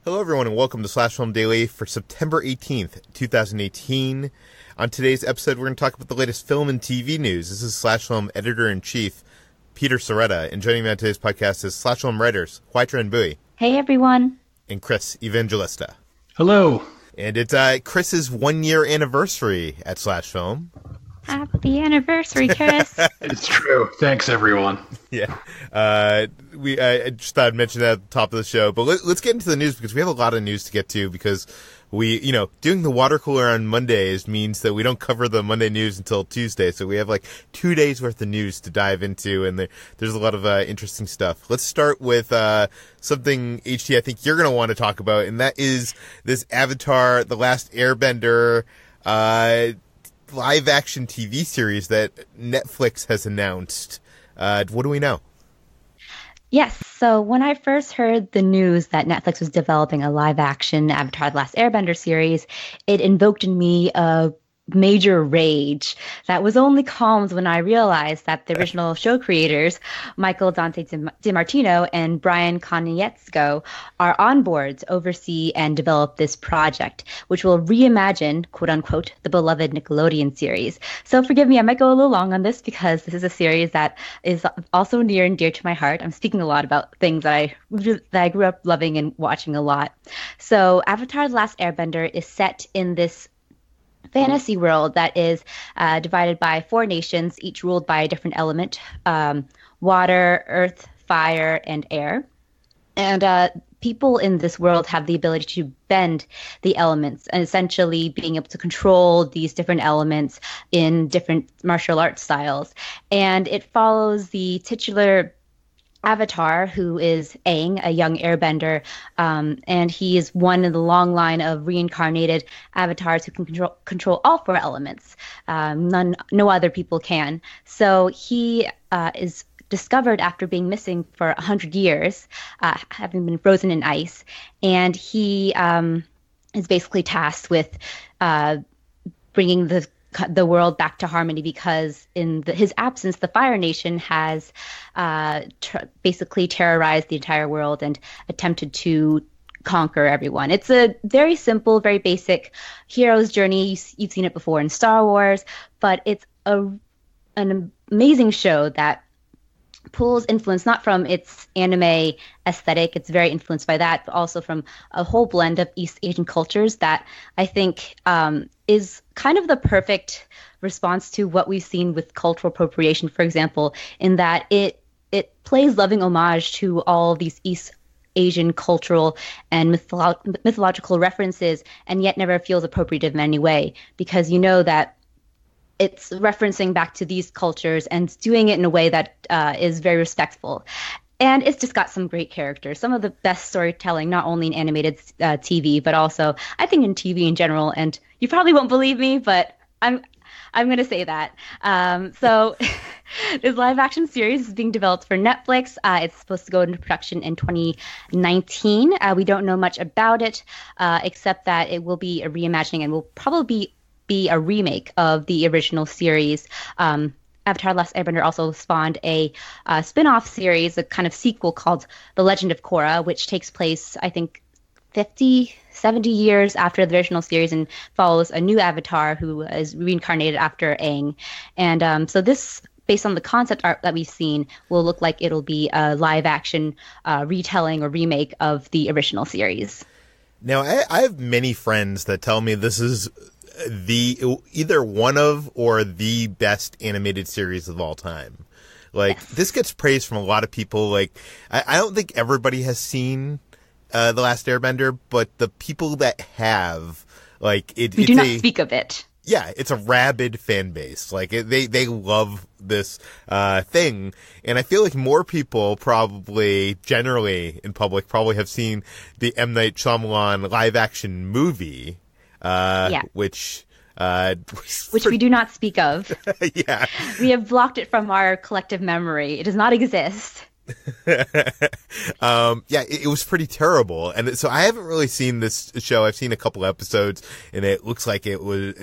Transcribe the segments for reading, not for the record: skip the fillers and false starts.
Hello, everyone, and welcome to Slash Film Daily for September 18th, 2018. On today's episode, we're going to talk about the latest film and TV news. This is Slash Film Editor-in-Chief, Peter Sciretta, and joining me on today's podcast is Slash Film writers, Hoai-Tran. Hey, everyone. And Chris, Evangelista. Hello. And it's Chris's one-year anniversary at Slash Film. Happy anniversary, Chris. It's true. Thanks, everyone. Yeah. I just thought I'd mention that at the top of the show. But let's get into the news because we have a lot of news to get to because doing the water cooler on Mondays means that we don't cover the Monday news until Tuesday. So we have like 2 days worth of news to dive into. And there's a lot of interesting stuff. Let's start with something, HT, I think you're going to want to talk about. And that is this Avatar, The Last Airbender, live-action TV series that Netflix has announced. What do we know? Yes, so when I first heard the news that Netflix was developing a live-action Avatar: The Last Airbender series, it invoked in me a major rage that was only calmed when I realized that the original show creators, Michael Dante DiMartino and Brian Konietzko, are on board to oversee and develop this project, which will reimagine, quote-unquote, the beloved Nickelodeon series. So forgive me, I might go a little long on this because this is a series that is also near and dear to my heart. I'm speaking a lot about things that I grew up loving and watching a lot. So Avatar: The Last Airbender is set in this fantasy world that is divided by 4 nations, each ruled by a different element: water, earth, fire, and air. And people in this world have the ability to bend the elements and essentially being able to control these different elements in different martial arts styles. And it follows the titular Avatar, who is Aang, a young airbender, and he is one in the long line of reincarnated avatars who can control all 4 elements. No other people can. So he is discovered after being missing for 100 years, having been frozen in ice, and he is basically tasked with bringing the world back to harmony because in his absence, the Fire Nation has basically terrorized the entire world and attempted to conquer everyone. It's a very simple, very basic hero's journey. You've seen it before in Star Wars, but it's an amazing show that pulls influence not from its anime aesthetic, it's very influenced by that, but also from a whole blend of East Asian cultures that I think is kind of the perfect response to what we've seen with cultural appropriation, for example, in that it plays loving homage to all these East Asian cultural and mythological references, and yet never feels appropriative in any way, because you know that it's referencing back to these cultures and doing it in a way that is very respectful. And it's just got some great characters, some of the best storytelling, not only in animated TV, but also I think in TV in general. And you probably won't believe me, but I'm going to say that. So this live action series is being developed for Netflix. It's supposed to go into production in 2019. We don't know much about it, except that it will be a reimagining and will probably be a remake of the original series. Avatar: Last Airbender also spawned a spin-off series, a kind of sequel called The Legend of Korra, which takes place, I think, 50, 70 years after the original series and follows a new Avatar who is reincarnated after Aang. And so this, based on the concept art that we've seen, will look like it'll be a live-action retelling or remake of the original series. Now, I have many friends that tell me this is either one of or the best animated series of all time. Like, yes. This gets praised from a lot of people. Like, I don't think everybody has seen The Last Airbender, but the people that have, like, we do not speak of it. Yeah, it's a rabid fan base. Like, they love this thing. And I feel like more people probably, generally in public, probably have seen the M. Night Shyamalan live-action movie, which we do not speak of. Yeah. We have blocked it from our collective memory. It does not exist. It was pretty terrible. And so I haven't really seen this show. I've seen a couple episodes and it looks like it was,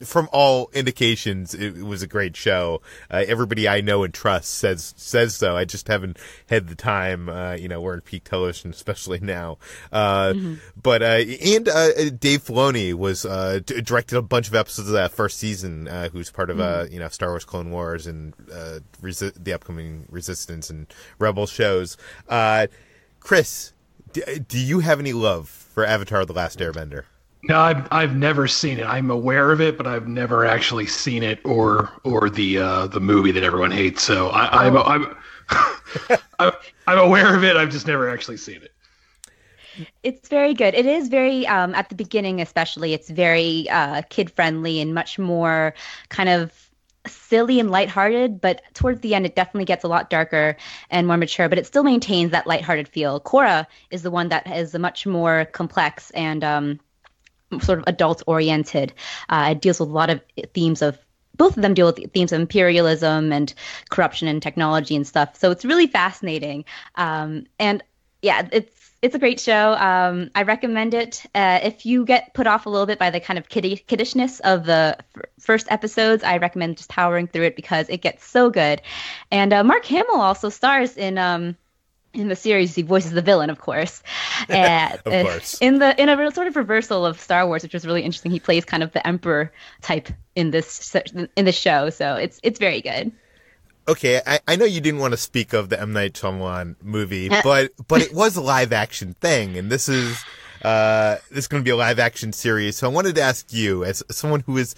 from all indications, it was a great show. Everybody I know and trust says so. I just haven't had the time. We're in peak television, especially now. But Dave Filoni was directed a bunch of episodes of that first season. Who's part of Star Wars Clone Wars and the upcoming Resistance and Rebel shows. Chris, do you have any love for Avatar: The Last Airbender? No, I've never seen it. I'm aware of it, but I've never actually seen it or the movie that everyone hates. So I'm I'm aware of it. I've just never actually seen it. It's very good. It is very at the beginning, especially. It's very kid friendly and much more kind of silly and lighthearted. But towards the end, it definitely gets a lot darker and more mature. But it still maintains that lighthearted feel. Korra is the one that is much more complex and sort of adult-oriented. It deals with a lot of themes of, both of them deal with themes of imperialism and corruption and technology and stuff. So it's really fascinating. And yeah, it's a great show. I recommend it. If you get put off a little bit by the kind of kiddishness of the first episodes, I recommend just powering through it because it gets so good. And Mark Hamill also stars in the series. He voices the villain, of course. Of course. In a sort of reversal of Star Wars, which was really interesting. He plays kind of the Emperor type in this show, so it's very good. Okay, I know you didn't want to speak of the M. Night Shyamalan movie, but it was a live action thing, and this is going to be a live action series. So I wanted to ask you, as someone who is,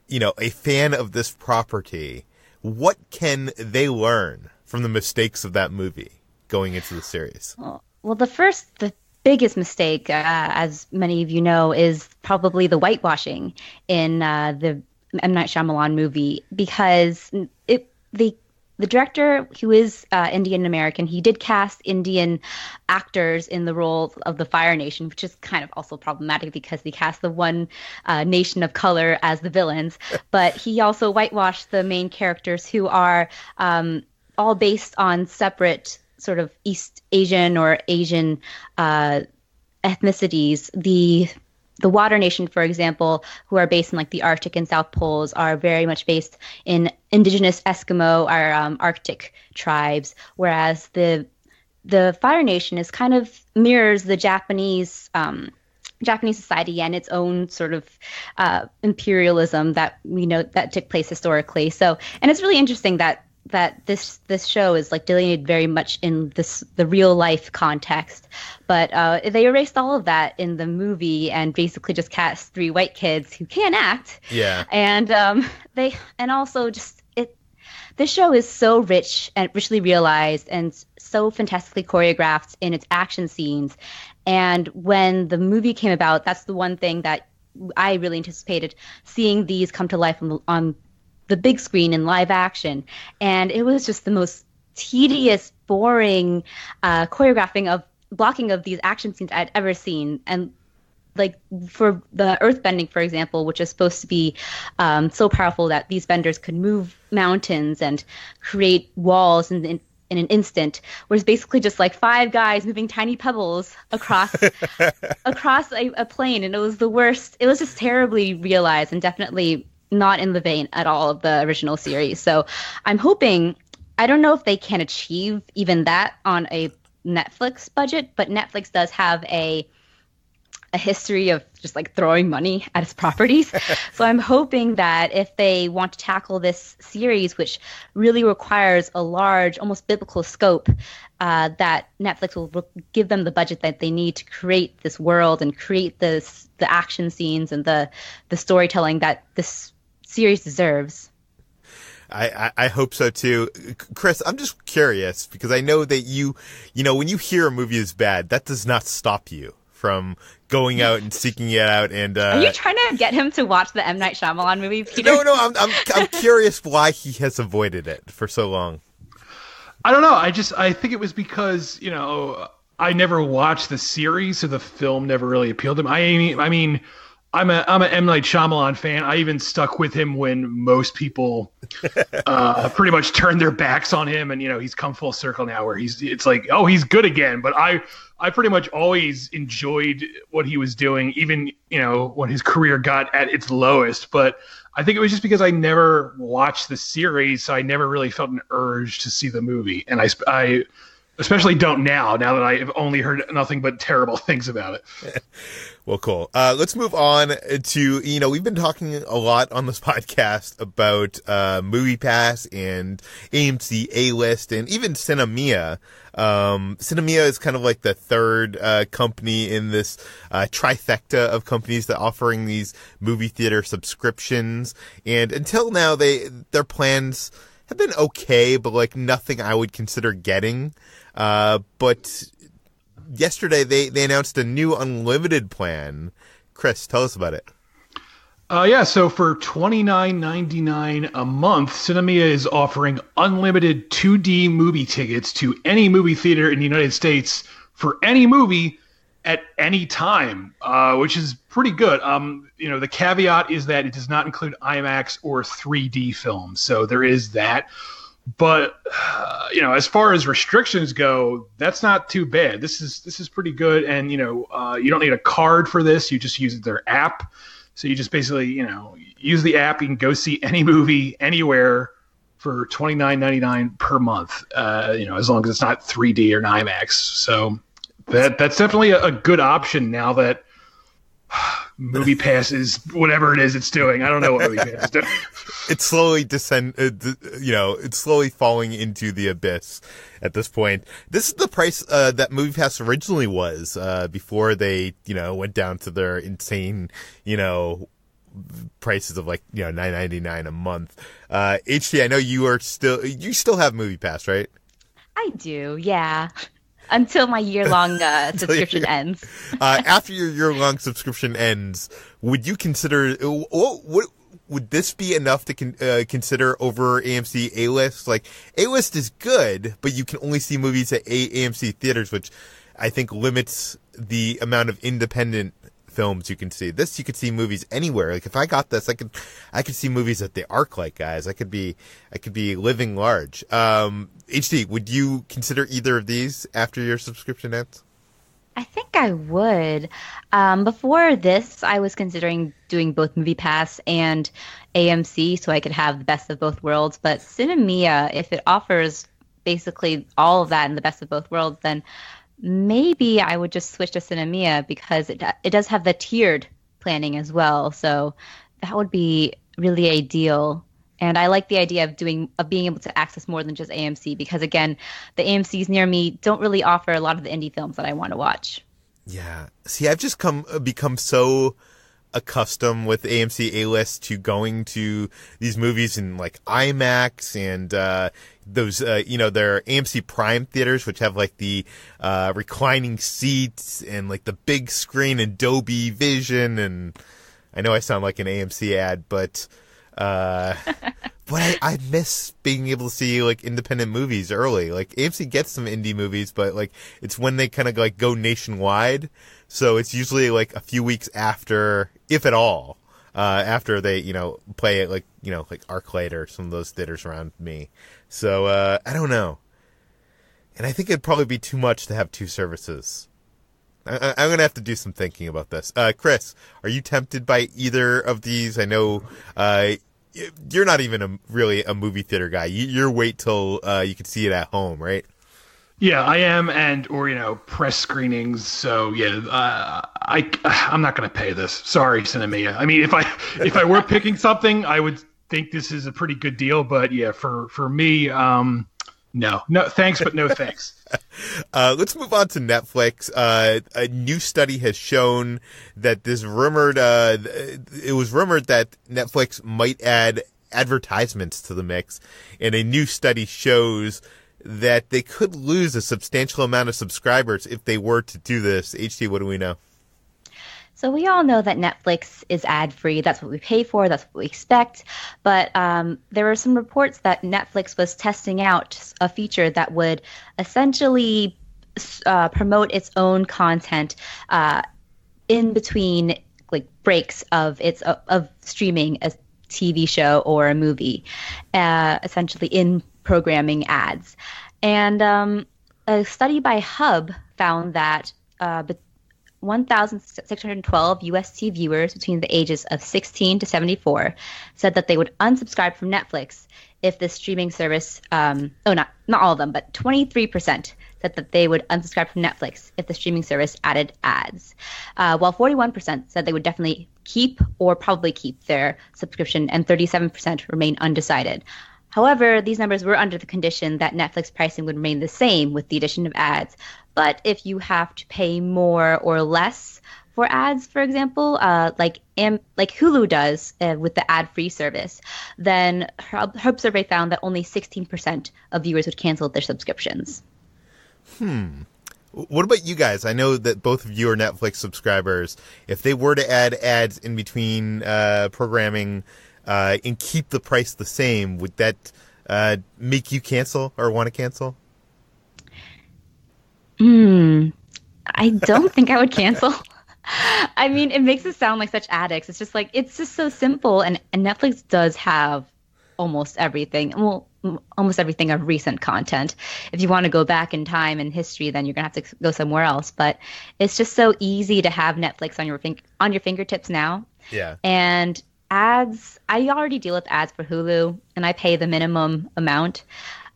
a fan of this property, what can they learn from the mistakes of that movie going into the series? Well, the biggest mistake, as many of you know, is probably the whitewashing in the M. Night Shyamalan movie, because the director, who is Indian American, he did cast Indian actors in the role of the Fire Nation, which is kind of also problematic because he cast the one nation of color as the villains. But he also whitewashed the main characters, who are all based on separate sort of East Asian or Asian ethnicities. The Water Nation, for example, who are based in like the Arctic and South Poles, are very much based in indigenous Eskimo or Arctic tribes, whereas the Fire Nation is kind of mirrors the Japanese society and its own sort of imperialism that we know that took place historically. So, and it's really interesting that this show is like delineated very much in the real life context, but they erased all of that in the movie and basically just cast 3 white kids who can act. Yeah. And this show is so rich and richly realized and so fantastically choreographed in its action scenes. And when the movie came about, that's the one thing that I really anticipated, seeing these come to life on the big screen in live action. And it was just the most tedious, boring blocking of these action scenes I'd ever seen. And like for the earthbending, for example, which is supposed to be so powerful that these benders could move mountains and create walls in an instant, was basically just like 5 guys moving tiny pebbles across a plane. And it was the worst. It was just terribly realized and definitely not in the vein at all of the original series. So I'm hoping, I don't know if they can achieve even that on a Netflix budget, but Netflix does have a history of just like throwing money at its properties. So I'm hoping that if they want to tackle this series, which really requires a large, almost biblical scope, that Netflix will give them the budget that they need to create this world and create the action scenes and the storytelling that this series deserves. I hope so too. Chris, I'm just curious because I know that when you hear a movie is bad, that does not stop you from going out and seeking it out. And are you trying to get him to watch the M. Night Shyamalan movie, Peter? No, I'm curious why he has avoided it for so long. I don't know. I think it was because I never watched the series, so the film never really appealed to me. I mean, I'm a M. Night Shyamalan fan. I even stuck with him when most people pretty much turned their backs on him, and he's come full circle now where it's like, oh, he's good again. But I pretty much always enjoyed what he was doing, even when his career got at its lowest. But I think it was just because I never watched the series, so I never really felt an urge to see the movie, and I especially don't now that I have only heard nothing but terrible things about it. Well, cool. Let's move on to, we've been talking a lot on this podcast about MoviePass and AMC A-List and even Sinemia. Sinemia is kind of like the third company in this trifecta of companies that offering these movie theater subscriptions. And until now, their plans have been okay, but like nothing I would consider getting. But yesterday they announced a new unlimited plan. Chris, tell us about it. So for $29.99 a month, Sinemia is offering unlimited 2D movie tickets to any movie theater in the United States for any movie at any time, which is pretty good. The caveat is that it does not include IMAX or 3D films, so there is that. But as far as restrictions go, that's not too bad. This is pretty good, and you don't need a card for this. You just use their app. So you just basically use the app. You can go see any movie anywhere for $29.99 per month. As long as it's not 3D or an IMAX. So that's definitely a good option now that MoviePass is whatever it is it's doing. I don't know what MoviePass is doing. It's slowly it's slowly falling into the abyss at this point. This is the price that MoviePass originally was before they went down to their insane prices of like $9.99 a month. HT, I know you still have MoviePass, right? I do, yeah. Until my year-long subscription ends. After your year-long subscription ends, would you consider would this be enough to consider over AMC A-List? Like, A-List is good, but you can only see movies at AMC theaters, which I think limits the amount of independent films you can see. This, you could see movies anywhere. Like, if I got this, I could see movies at the ArcLight, guys. I could be living large. HD, would you consider either of these after your subscription ends? I think I would. Before this, I was considering doing both MoviePass and AMC so I could have the best of both worlds. But Sinemia, if it offers basically all of that and the best of both worlds, then maybe I would just switch to Sinemia because it does have the tiered planning as well. So that would be really ideal. And I like the idea of being able to access more than just AMC because, again, the AMCs near me don't really offer a lot of the indie films that I want to watch. Yeah. See, I've just become so accustomed with AMC A-List to going to these movies in like IMAX and those their AMC Prime theaters, which have like the reclining seats and like the big screen and Dolby Vision. And I know I sound like an AMC ad, but I miss being able to see like independent movies early. Like AMC gets some indie movies, but like it's when they kind of like go nationwide. So it's usually like a few weeks after, if at all, after they, play it like ArcLight or some of those theaters around me. So, I don't know. And I think it'd probably be too much to have two services. I'm going to have to do some thinking about this. Chris, are you tempted by either of these? I know, you're not even really a movie theater guy. You're wait till, you can see it at home, right? Yeah, I am, or press screenings. So yeah, I'm not going to pay this. Sorry, Sinemia. I mean, if I were picking something, I would think this is a pretty good deal. But yeah, for me, no, thanks, but no thanks. Let's move on to Netflix. A new study has shown that it was rumored that Netflix might add advertisements to the mix, and a new study shows that they could lose a substantial amount of subscribers if they were to do this. HT, what do we know? So we all know that Netflix is ad-free. That's what we pay for. That's what we expect. But there were some reports that Netflix was testing out a feature that would essentially promote its own content in between like breaks of streaming a TV show or a movie, essentially in programming ads. And a study by Hub found that 1,612 UST viewers between the ages of 16 to 74 said that they would unsubscribe from Netflix if the streaming service, not all of them, but 23% said that they would unsubscribe from Netflix if the streaming service added ads, while 41% said they would definitely keep or probably keep their subscription, and 37% remain undecided. However, these numbers were under the condition that Netflix pricing would remain the same with the addition of ads. But if you have to pay more or less for ads, for example, like Hulu does with the ad-free service, then Hub survey found that only 16% of viewers would cancel their subscriptions. What about you guys? I know that both of you are Netflix subscribers. If they were to add ads in between programming and keep the price the same, would that make you cancel or want to cancel? I don't think I would cancel. I mean, it makes us sound like such addicts. It's just like, it's just so simple. And Netflix does have almost everything. Well, almost everything of recent content. If you want to go back in time and history, then you're going to have to go somewhere else. But it's just so easy to have Netflix on your fingertips now. Yeah. And ads, I already deal with ads for Hulu, and I pay the minimum amount,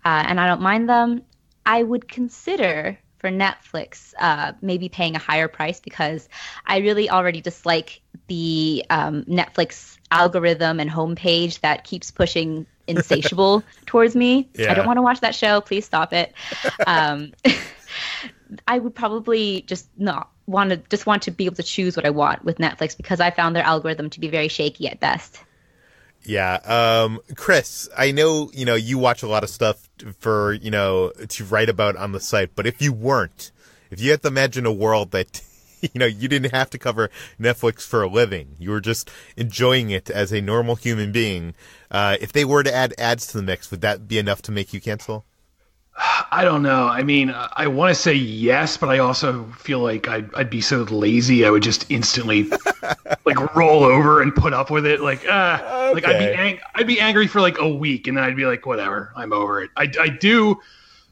and I don't mind them. I would consider for Netflix maybe paying a higher price, because I really already dislike the Netflix algorithm and homepage that keeps pushing Insatiable towards me. Yeah. I don't want to watch that show. Please stop it. I would probably just not want to be able to choose what I want with Netflix, because I found their algorithm to be very shaky at best. Yeah. Chris, I know, you watch a lot of stuff for, to write about on the site, but if you had to imagine a world that, you didn't have to cover Netflix for a living, you were just enjoying it as a normal human being, if they were to add ads to the mix, would that be enough to make you cancel? I don't know. I mean, I want to say yes, but I also feel like I'd be so lazy. I would just instantly like roll over and put up with it. Like I'd be angry for like a week, and then I'd be like, whatever, I'm over it. I do,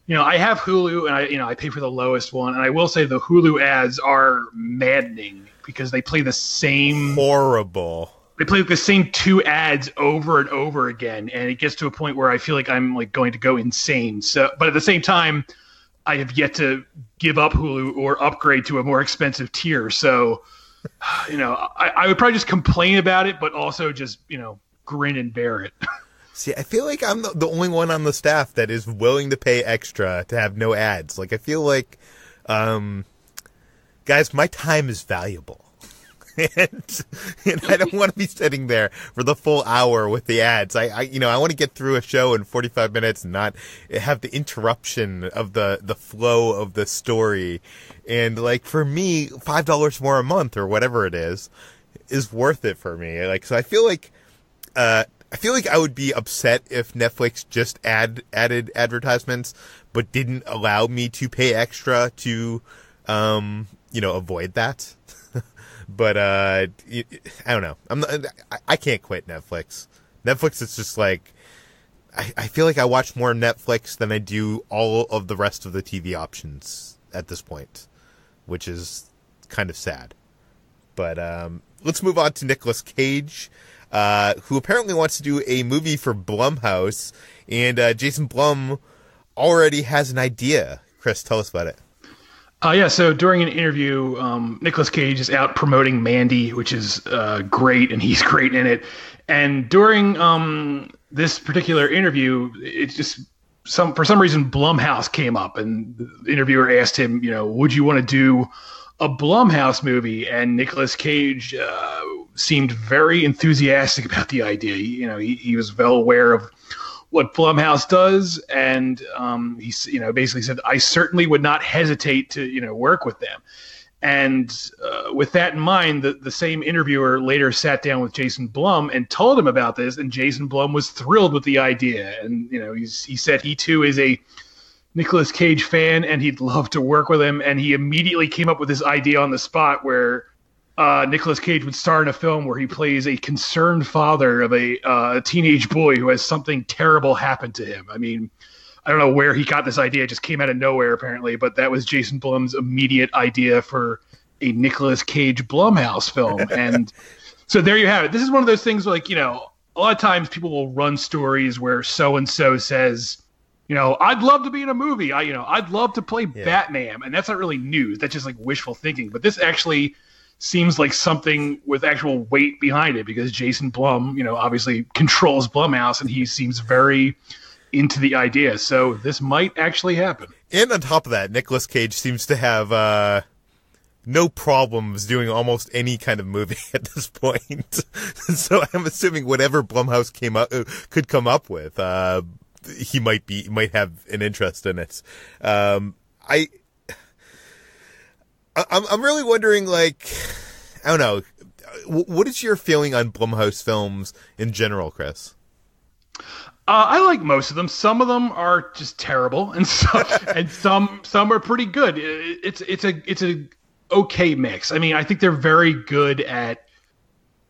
I have Hulu, and I pay for the lowest one, and I will say the Hulu ads are maddening because they play the same horrible. They play the same two ads over and over again, and it gets to a point where I feel like I'm like going to go insane. So, but at the same time, I have yet to give up Hulu or upgrade to a more expensive tier. So, I would probably just complain about it, but also just grin and bear it. See, I feel like I'm the only one on the staff that is willing to pay extra to have no ads. Like, I feel like, guys, my time is valuable. And I don't want to be sitting there for the full hour with the ads. I want to get through a show in 45 minutes and not have the interruption of the flow of the story. And like, for me, $5 more a month or whatever it is worth it for me. Like, so I feel like I would be upset if Netflix just added advertisements, but didn't allow me to pay extra to, avoid that. But I don't know. I can't quit Netflix. Netflix is just like, I feel like I watch more Netflix than I do all of the rest of the TV options at this point, which is kind of sad. But let's move on to Nicolas Cage, who apparently wants to do a movie for Blumhouse, and Jason Blum already has an idea. Chris, tell us about it. So during an interview, Nicolas Cage is out promoting Mandy, which is great, and he's great in it. And during this particular interview, it's just for some reason Blumhouse came up, and the interviewer asked him, would you want to do a Blumhouse movie? And Nicolas Cage seemed very enthusiastic about the idea. He was well aware of what Blumhouse does, and he basically said, I certainly would not hesitate to work with them. And with that in mind, the same interviewer later sat down with Jason Blum and told him about this, and Jason Blum was thrilled with the idea. And he said he too is a Nicolas Cage fan, and he'd love to work with him. And he immediately came up with this idea on the spot where Nicolas Cage would star in a film where he plays a concerned father of a teenage boy who has something terrible happen to him. I mean, I don't know where he got this idea. It just came out of nowhere, apparently. But that was Jason Blum's immediate idea for a Nicolas Cage Blumhouse film. And so there you have it. This is one of those things like, a lot of times people will run stories where so-and-so says, I'd love to be in a movie. I'd love to play Batman. And that's not really news. That's just like wishful thinking. But this actually seems like something with actual weight behind it because Jason Blum, obviously controls Blumhouse and he seems very into the idea. So this might actually happen. And on top of that, Nicolas Cage seems to have no problems doing almost any kind of movie at this point. So I'm assuming whatever Blumhouse could come up with, he might have an interest in it. I'm really wondering, like, I don't know, what is your feeling on Blumhouse films in general, Chris? I like most of them. Some of them are just terrible, and some are pretty good. It's a okay mix. I mean, I think they're very good at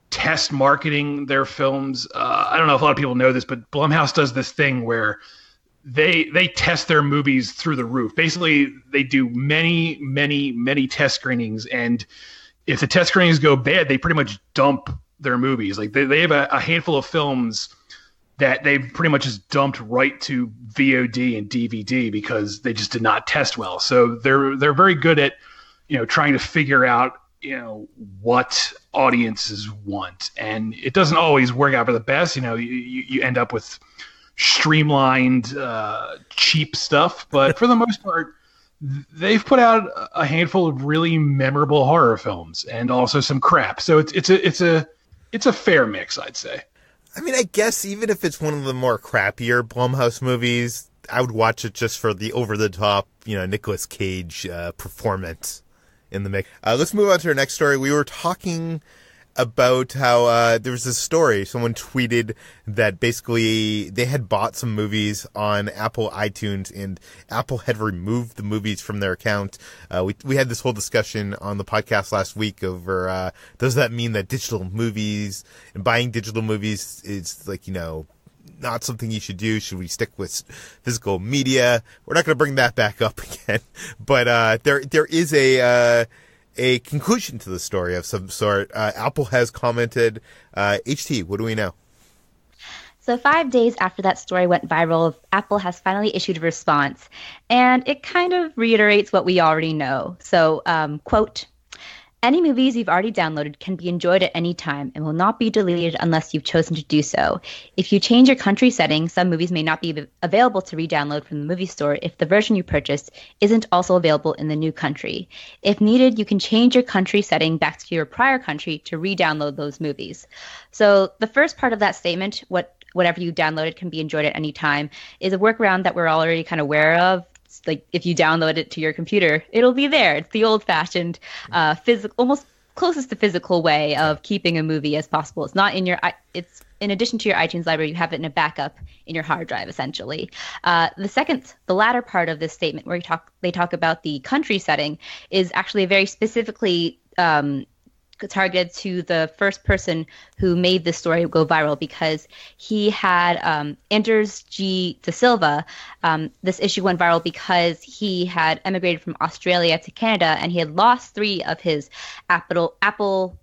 test marketing their films. I don't know if a lot of people know this, but Blumhouse does this thing where they test their movies through the roof. Basically, they do many test screenings, and if the test screenings go bad, they pretty much dump their movies. Like they have a handful of films that they've pretty much just dumped right to VOD and DVD because they just did not test well. So they're very good at, trying to figure out, what audiences want. And it doesn't always work out for the best. You end up with streamlined, cheap stuff. But for the most part, they've put out a handful of really memorable horror films and also some crap. So it's a fair mix, I'd say. I mean, I guess even if it's one of the more crappier Blumhouse movies, I would watch it just for the over-the-top, Nicolas Cage performance in the mix. Let's move on to our next story. We were talking about how there was this story. Someone tweeted that basically they had bought some movies on Apple iTunes and Apple had removed the movies from their account. We had this whole discussion on the podcast last week over does that mean that digital movies and buying digital movies is like, not something you should do? Should we stick with physical media? We're not going to bring that back up again. But there is a conclusion to the story of some sort. Apple has commented. HT, what do we know? So 5 days after that story went viral, Apple has finally issued a response, and it kind of reiterates what we already know. So, quote, any movies you've already downloaded can be enjoyed at any time and will not be deleted unless you've chosen to do so. If you change your country setting, some movies may not be available to re-download from the movie store if the version you purchased isn't also available in the new country. If needed, you can change your country setting back to your prior country to re-download those movies. So the first part of that statement, whatever you downloaded can be enjoyed at any time, is a workaround that we're already kind of aware of. Like if you download it to your computer, it'll be there. It's the old-fashioned, physical, almost closest to physical way of keeping a movie as possible. It's not in your. It's in addition to your iTunes library, you have it in a backup in your hard drive, essentially. The latter part of this statement, where they talk about the country setting, is actually very specifically targeted to the first person who made this story go viral, because he had Anders G. De Silva. This issue went viral because he had emigrated from Australia to Canada, and he had lost 3 of his Apple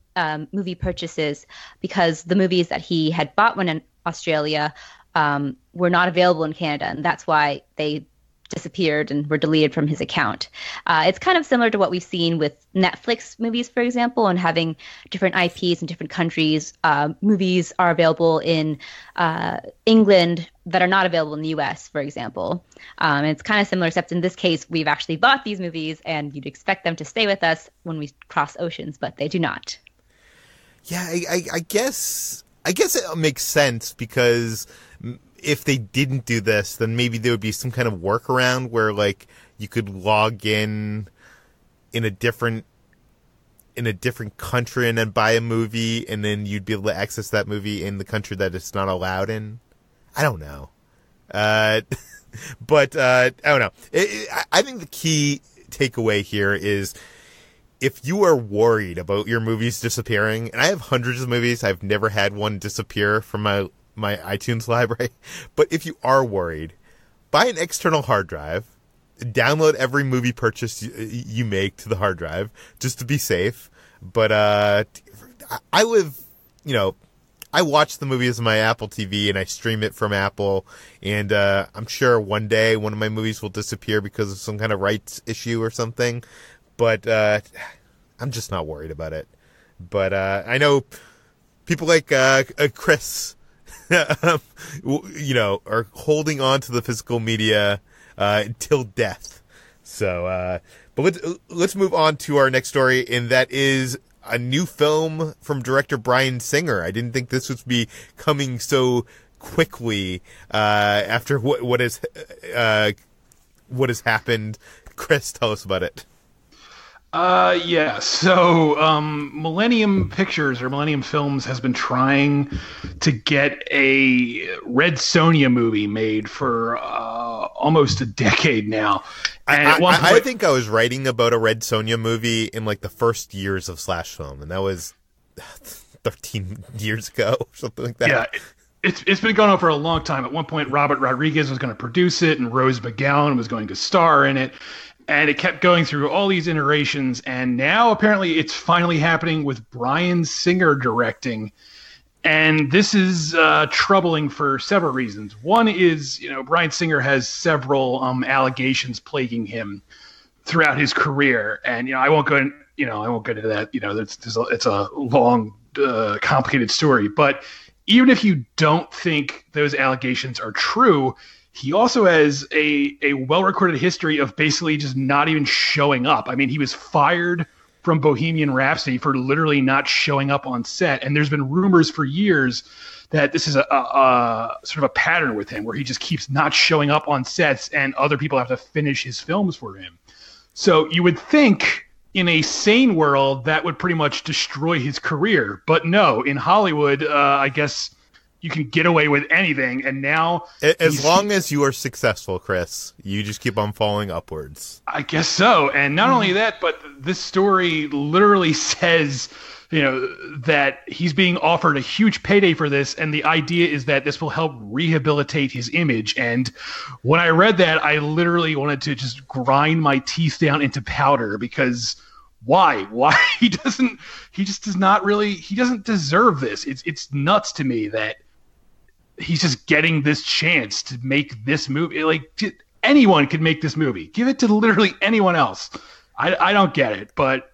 movie purchases because the movies that he had bought when in Australia were not available in Canada, and that's why they disappeared and were deleted from his account. It's kind of similar to what we've seen with Netflix movies, for example, and having different IPs in different countries. Movies are available in England that are not available in the US, for example. And it's kind of similar, except in this case, we've actually bought these movies, and you'd expect them to stay with us when we cross oceans, but they do not. Yeah, I guess it makes sense, because if they didn't do this, then maybe there would be some kind of workaround where, like, you could log in a different country and then buy a movie, and then you'd be able to access that movie in the country that it's not allowed in. I don't know. But I don't know. I think the key takeaway here is if you are worried about your movies disappearing, and I have hundreds of movies, I've never had one disappear from my iTunes library, but if you are worried, buy an external hard drive, download every movie purchase you make to the hard drive, just to be safe. But I live, I watch the movies on my Apple TV, and I stream it from Apple, and I'm sure one day one of my movies will disappear because of some kind of rights issue or something. But I'm just not worried about it. But I know people like Chris, are holding on to the physical media until death. So, but let's move on to our next story, and that is a new film from director Bryan Singer. I didn't think this would be coming so quickly after what has happened. Chris, tell us about it. Yeah. So, Millennium Pictures or Millennium Films has been trying to get a Red Sonja movie made for almost a decade now. And I think I was writing about a Red Sonja movie in like the first years of Slash Film, and that was 13 years ago or something like that. Yeah. It's been going on for a long time. At one point, Robert Rodriguez was going to produce it, and Rose McGowan was going to star in it. And it kept going through all these iterations, and now apparently it's finally happening with Bryan Singer directing. And this is troubling for several reasons. One is, Bryan Singer has several allegations plaguing him throughout his career, and I won't go into that. It's a long, complicated story. But even if you don't think those allegations are true, he also has a well-recorded history of basically just not even showing up. I mean, he was fired from Bohemian Rhapsody for literally not showing up on set. And there's been rumors for years that this is a sort of a pattern with him where he just keeps not showing up on sets and other people have to finish his films for him. So you would think in a sane world that would pretty much destroy his career. But no, in Hollywood, I guess you can get away with anything, and now as long as you are successful, Chris, you just keep on falling upwards. I guess so. And not only that, but this story literally says, that he's being offered a huge payday for this, and the idea is that this will help rehabilitate his image. And when I read that, I literally wanted to just grind my teeth down into powder, because why he doesn't deserve this. It's nuts to me that he's just getting this chance to make this movie. Like, anyone could make this movie. Give it to literally anyone else. I don't get it, but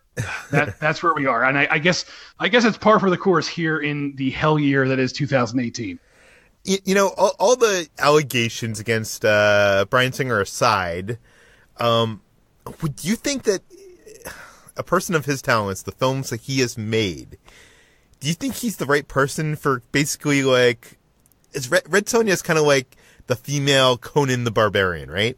that's where we are. And I guess it's par for the course here in the hell year that is 2018. All the allegations against Bryan Singer aside, would you think that a person of his talents, the films that he has made, do you think he's the right person for basically like... Red Sonja is kind of like the female Conan the Barbarian, right?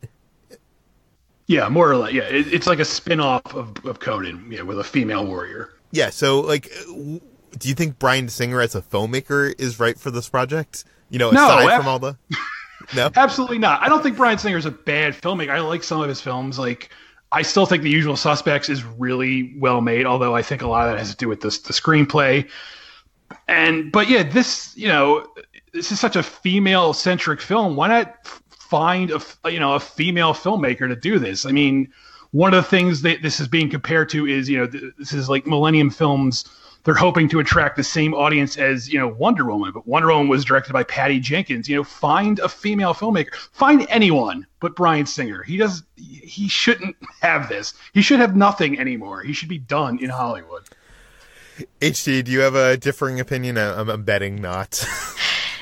Yeah, more or less. Yeah, it's like a spin-off of Conan, with a female warrior. Yeah, so like, do you think Bryan Singer as a filmmaker is right for this project? Aside from all the... No? Absolutely not. I don't think Bryan Singer is a bad filmmaker. I like some of his films. Like, I still think The Usual Suspects is really well made, although I think a lot of that has to do with the screenplay. But yeah, this is such a female-centric film. Why not find a female filmmaker to do this? I mean, one of the things that this is being compared to is, this is like Millennium Films. They're hoping to attract the same audience as, Wonder Woman. But Wonder Woman was directed by Patty Jenkins. Find a female filmmaker. Find anyone but Bryan Singer. He shouldn't have this. He should have nothing anymore. He should be done in Hollywood. HT, do you have a differing opinion? I'm betting not.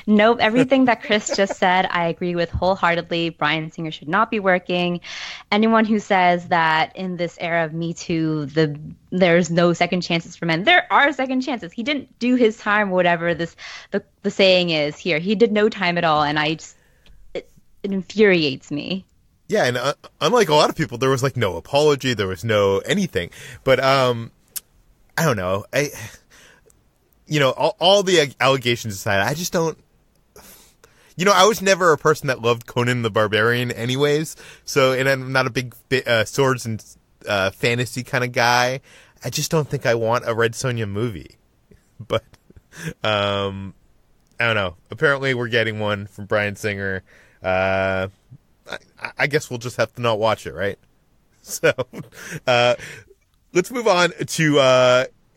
Nope. Everything that Chris just said, I agree with wholeheartedly. Bryan Singer should not be working. Anyone who says that in this era of Me Too, there's no second chances for men, there are second chances. He didn't do his time, whatever the saying is here. He did no time at all, and it infuriates me. Yeah, and unlike a lot of people, there was like no apology, there was no anything. But I don't know. All the allegations aside, I just don't. I was never a person that loved Conan the Barbarian, anyways. So, and I'm not a big swords and fantasy kind of guy. I just don't think I want a Red Sonja movie. But I don't know. Apparently, we're getting one from Bryan Singer. I guess we'll just have to not watch it, right? So, let's move on to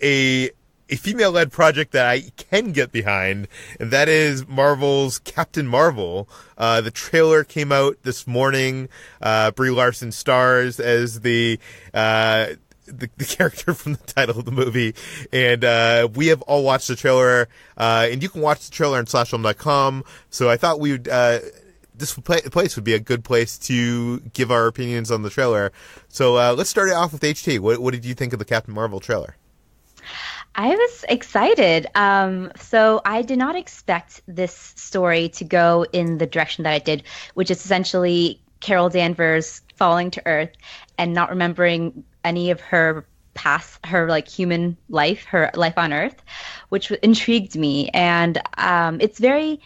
a female-led project that I can get behind, and that is Marvel's Captain Marvel. The trailer came out this morning. Brie Larson stars as the character from the title of the movie, and we have all watched the trailer, and you can watch the trailer on slashfilm.com. So I thought we would this place would be a good place to give our opinions on the trailer. So let's start it off with HT. What did you think of the Captain Marvel trailer? I was excited. So I did not expect this story to go in the direction that it did, which is essentially Carol Danvers falling to Earth and not remembering any of her past, her like human life, her life on Earth, which intrigued me. And it's very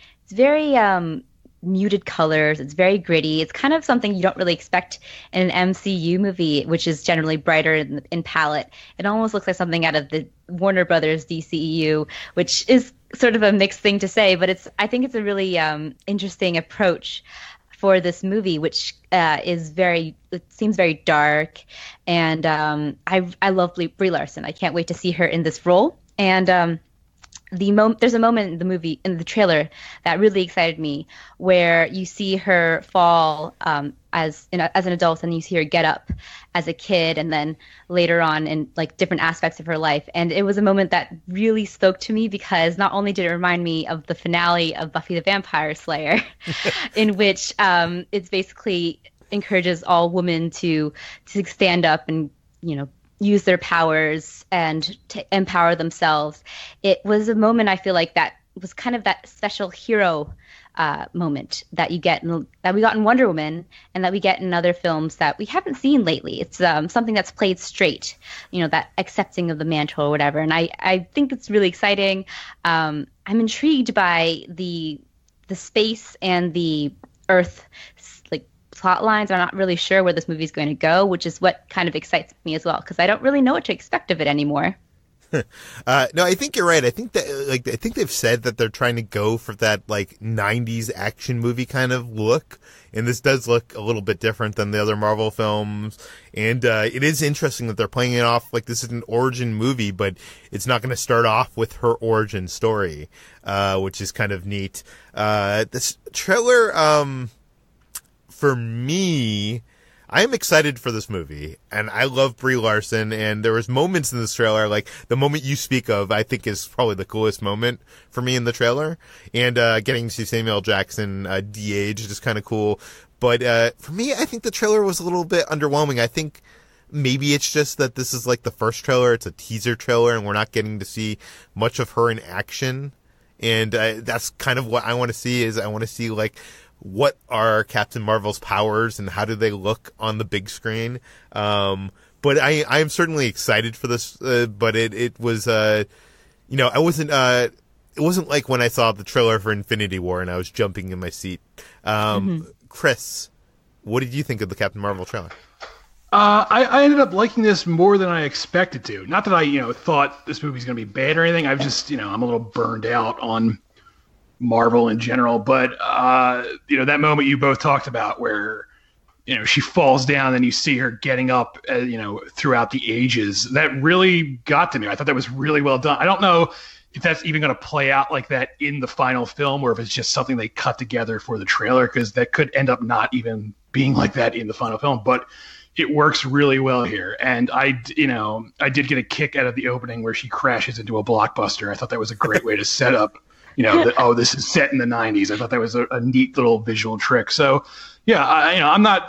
muted colors. It's very gritty. It's kind of something you don't really expect in an MCU movie, which is generally brighter in palette. It almost looks like something out of the Warner Brothers DCEU, which is sort of a mixed thing to say, but I think it's a really interesting approach for this movie, which it seems very dark, and I love Brie Larson. I can't wait to see her in this role. And there's a moment in the movie, in the trailer, that really excited me, where you see her fall as an adult, and you see her get up as a kid, and then later on in like different aspects of her life. And it was a moment that really spoke to me, because not only did it remind me of the finale of Buffy the Vampire Slayer, in which it's basically encourages all women to stand up and, use their powers and to empower themselves. It was a moment, I feel like, that was kind of that special hero moment that you get that we got in Wonder Woman, and that we get in other films that we haven't seen lately. It's something that's played straight, that accepting of the mantle or whatever. And I think it's really exciting. I'm intrigued by the space and the Earth plot lines. I'm not really sure where this movie is going to go, which is what kind of excites me as well, because I don't really know what to expect of it anymore. No, I think you're right. I think that I think they've said that they're trying to go for that 90s action movie kind of look, and this does look a little bit different than the other Marvel films. And it is interesting that they're playing it off like this is an origin movie, but it's not going to start off with her origin story, which is kind of neat. This trailer, for me, I'm excited for this movie, and I love Brie Larson, and there was moments in this trailer, like the moment you speak of, I think is probably the coolest moment for me in the trailer, and getting to see Samuel Jackson de-aged is kind of cool. But for me, I think the trailer was a little bit underwhelming. I think maybe it's just that this is like the first trailer, it's a teaser trailer, and we're not getting to see much of her in action, and that's kind of what I want to see. Is I want to see what are Captain Marvel's powers and how do they look on the big screen? But I am certainly excited for this. But it was, I wasn't. It wasn't like when I saw the trailer for Infinity War and I was jumping in my seat. Chris, what did you think of the Captain Marvel trailer? I ended up liking this more than I expected to. Not that I, thought this movie's going to be bad or anything. I've just, I'm a little burned out on Marvel in general, but that moment you both talked about where she falls down and you see her getting up throughout the ages, that really got to me. I thought that was really well done. I don't know if that's even going to play out like that in the final film, or if it's just something they cut together for the trailer, because that could end up not even being like that in the final film, but it works really well here. And I did get a kick out of the opening where she crashes into a blockbuster. I thought that was a great way to set up this is set in the 90s. I thought that was a neat little visual trick. So, yeah, I'm not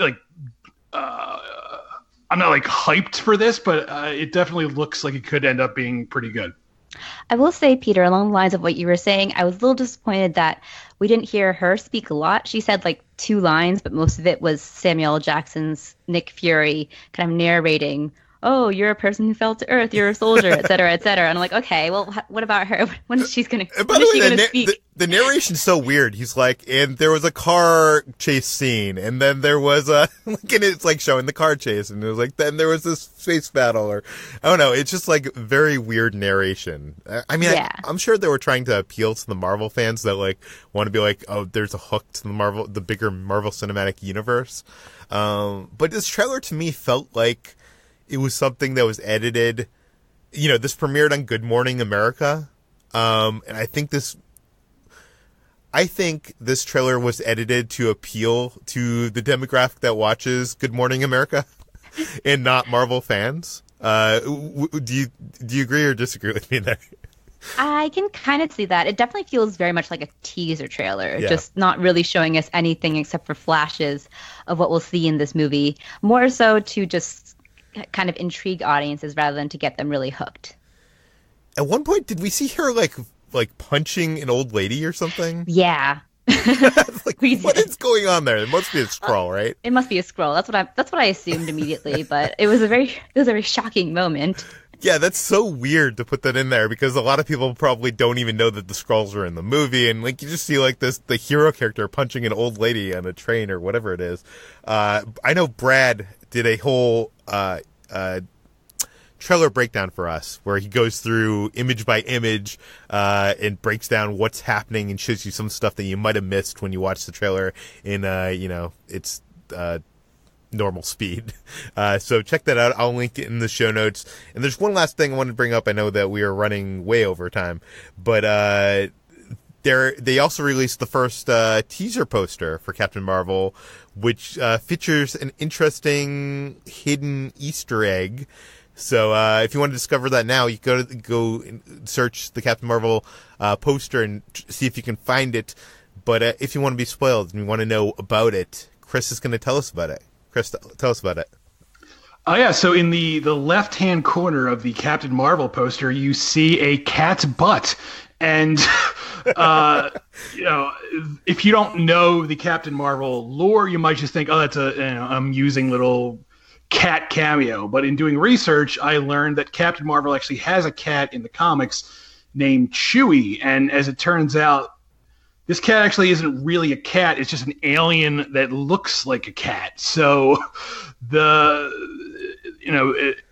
hyped for this, but it definitely looks like it could end up being pretty good. I will say, Peter, along the lines of what you were saying, I was a little disappointed that we didn't hear her speak a lot. She said 2 lines, but most of it was Samuel Jackson's Nick Fury kind of narrating, oh, you're a person who fell to Earth, you're a soldier, et cetera, et cetera. And I'm like, okay, well, what about her? When is she going to speak? the narration's so weird. He's like, and there was a car chase scene, and then there was a, like, and it's like showing the car chase, and it was like, then there was this space battle, or, I don't know, it's just like very weird narration. I mean, Yeah. I'm sure they were trying to appeal to the Marvel fans that, like, want to be like, oh, there's a hook to the bigger Marvel Cinematic Universe. But this trailer to me felt like it was something that was edited. You know, this premiered on Good Morning America. And I think this trailer was edited to appeal to the demographic that watches Good Morning America and not Marvel fans. Do you agree or disagree with me there? I can kind of see that. It definitely feels very much like a teaser trailer, Yeah. just not really showing us anything except for flashes of what we'll see in this movie, more so to just kind of intrigue audiences rather than to get them really hooked. At one point, did we see her like punching an old lady or something? Yeah. Like, We what did. is going on there? It must be a scroll, right? It must be a scroll. That's what I assumed immediately, but it was a very shocking moment. Yeah, that's so weird to put that in there because a lot of people probably don't even know that the Skrulls are in the movie, and like you just see like the hero character punching an old lady on a train or whatever it is. I know Brad did a whole trailer breakdown for us where he goes through image by image and breaks down what's happening and shows you some stuff that you might have missed when you watch the trailer in it's normal speed. So check that out. I'll link it in the show notes. And there's one last thing I wanted to bring up. I know that we are running way over time, but they also released the first teaser poster for Captain Marvel, which features an interesting hidden Easter egg. So if you want to discover that now, you go and search the Captain Marvel poster and see if you can find it. But if you want to be spoiled and you want to know about it, Chris is going to tell us about it. Chris, tell us about it. Oh, yeah. So in the left-hand corner of the Captain Marvel poster, you see a cat's butt. And, if you don't know the Captain Marvel lore, you might just think, oh, that's I'm using little cat cameo. But in doing research, I learned that Captain Marvel actually has a cat in the comics named Chewie. And as it turns out, this cat actually isn't really a cat. It's just an alien that looks like a cat. So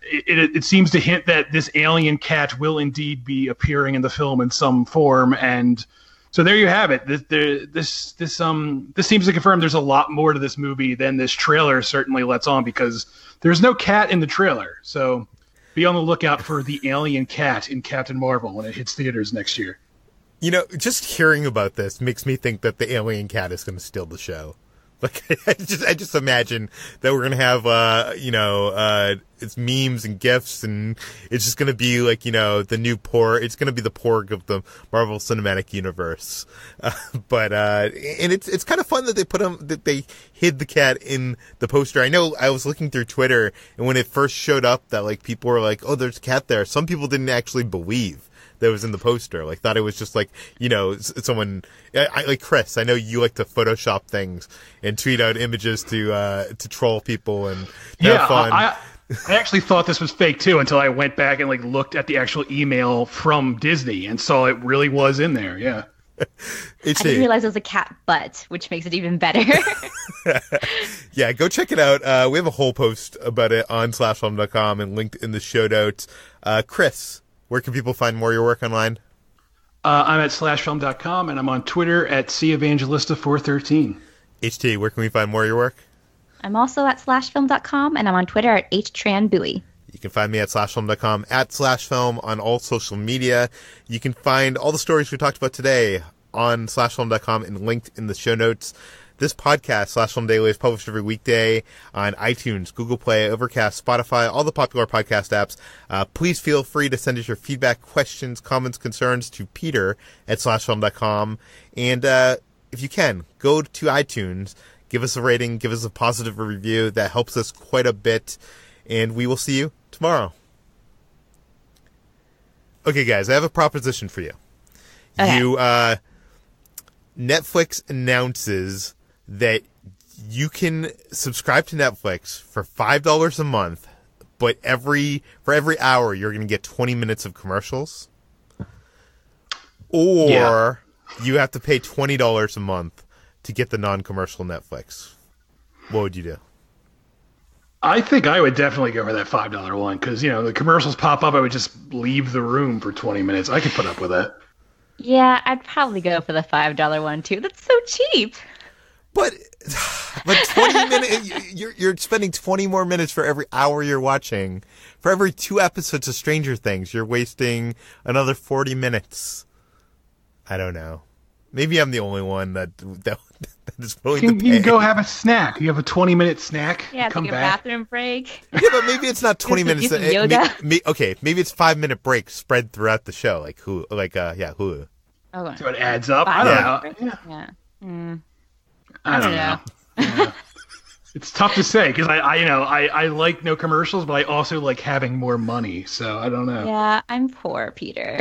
it seems to hint that this alien cat will indeed be appearing in the film in some form. And so there you have it. This seems to confirm there's a lot more to this movie than this trailer certainly lets on, because there's no cat in the trailer. So be on the lookout for the alien cat in Captain Marvel when it hits theaters next year. You know, just hearing about this makes me think that the alien cat is going to steal the show. Like, I just imagine that we're going to have, it's memes and GIFs, and it's just going to be like, the new it's going to be the Porg of the Marvel Cinematic Universe. And it's kind of fun that they hid the cat in the poster. I know I was looking through Twitter, and when it first showed up that, like, people were like, oh, there's a cat there. Some people didn't actually believe that was in the poster. Like, thought it was just like, someone, like Chris, I know you like to Photoshop things and tweet out images to troll people and have fun. I actually thought this was fake too until I went back and looked at the actual email from Disney and saw it really was in there. Yeah. I didn't realize it was a cat butt, which makes it even better. Yeah, go check it out. We have a whole post about it on slashfilm.com and linked in the show notes. Chris, where can people find more of your work online? I'm at slashfilm.com, and I'm on Twitter at Evangelista413. HT, where can we find more of your work? I'm also at slashfilm.com, and I'm on Twitter at HTranBuoy. You can find me at slashfilm.com, at slashfilm on all social media. You can find all the stories we talked about today on slashfilm.com and linked in the show notes. This podcast, Slash Film Daily, is published every weekday on iTunes, Google Play, Overcast, Spotify, all the popular podcast apps. Please feel free to send us your feedback, questions, comments, concerns to Peter at slashfilm.com. And if you can, go to iTunes, give us a rating, give us a positive review. That helps us quite a bit. And we will see you tomorrow. Okay, guys, I have a proposition for you. Okay. Netflix announces that you can subscribe to Netflix for $5 a month, but for every hour you're going to get 20 minutes of commercials. Or you have to pay $20 a month to get the non-commercial Netflix. What would you do? I think I would definitely go for that $5 one because, the commercials pop up. I would just leave the room for 20 minutes. I could put up with it. Yeah, I'd probably go for the $5 one too. That's so cheap. But 20 minutes, you're spending 20 more minutes for every hour you're watching. For every 2 episodes of Stranger Things, you're wasting another 40 minutes. I don't know. Maybe I'm the only one that is willing to pay. You can go have a snack. You have a 20-minute snack. Yeah, come take a back. bathroom break. Yeah, but maybe it's not 20 minutes. Yoga. Maybe it's 5-minute breaks spread throughout the show, like Hulu. Hulu. Oh, So it adds up. I don't know. Yeah. I don't know. Yeah. It's tough to say because I like no commercials, but I also like having more money. So I don't know. Yeah, I'm poor, Peter.